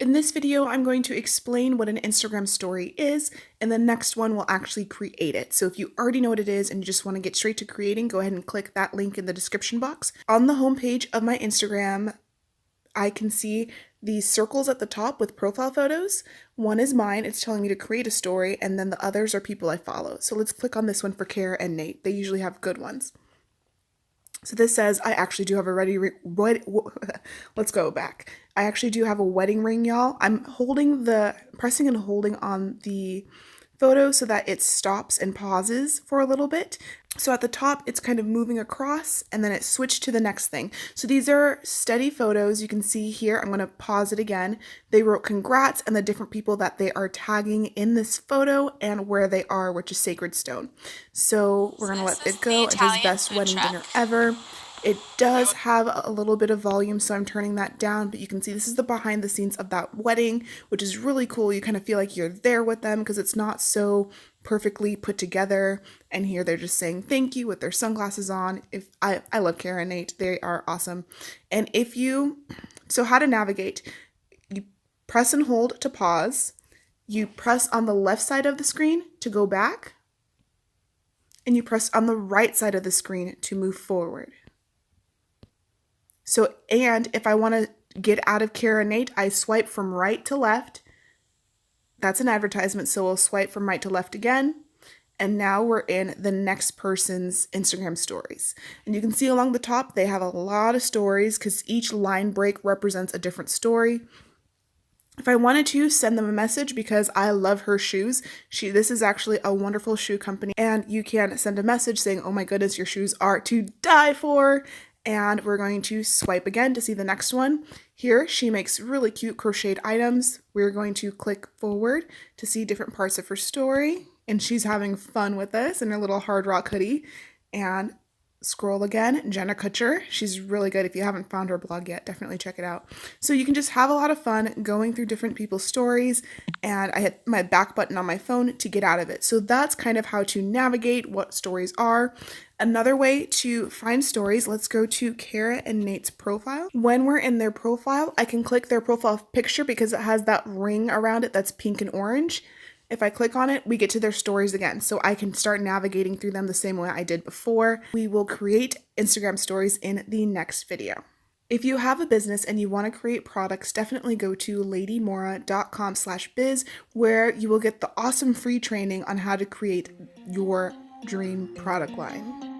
In this video, I'm going to explain what an Instagram story is, and the next one will actually create it. So if you already know what it is and you just want to get straight to creating, go ahead and click that link in the description box. On the homepage of my Instagram, I can see these circles at the top with profile photos. One is mine, it's telling me to create a story, and then the others are people I follow. So let's click on this one for Kara and Nate. They usually have good ones. So this says, I actually do have a let's go back. I actually do have a wedding ring, y'all. I'm pressing and holding on the photo so that it stops and pauses for a little bit. So at the top, it's kind of moving across and then it switched to the next thing. So these are steady photos. You can see here, I'm going to pause it again. They wrote congrats and the different people that they are tagging in this photo and where they are, which is Sacred Stone. So we're going to let it go. It says best wedding dinner ever. It does have a little bit of volume, so I'm turning that down, but you can see this is the behind the scenes of that wedding, which is really cool. You kind of feel like you're there with them because it's not so perfectly put together. And here they're just saying thank you with their sunglasses on. I love Kara and Nate. They are awesome. And so how to navigate, you press and hold to pause. You press on the left side of the screen to go back. And you press on the right side of the screen to move forward. So, and if I want to get out of Kara and Nate, I swipe from right to left. That's an advertisement, so we'll swipe from right to left again. And now we're in the next person's Instagram stories. And you can see along the top, they have a lot of stories because each line break represents a different story. If I wanted to send them a message because I love her shoes, this is actually a wonderful shoe company, and you can send a message saying, oh my goodness, your shoes are to die for. And we're going to swipe again to see the next one. Here, she makes really cute crocheted items. We're going to click forward to see different parts of her story. And she's having fun with this in her little Hard Rock hoodie. And scroll again, Jenna Kutcher. She's really good. If you haven't found her blog yet, definitely check it out. So you can just have a lot of fun going through different people's stories, and I hit my back button on my phone to get out of it. So that's kind of how to navigate what stories are. Another way to find stories, let's go to Kara and Nate's profile. When we're in their profile, I can click their profile picture because it has that ring around it that's pink and orange. If I click on it, we get to their stories again, so I can start navigating through them the same way I did before. We will create Instagram stories in the next video. If you have a business and you want to create products, definitely go to ladymora.com/biz, where you will get the awesome free training on how to create your dream product line.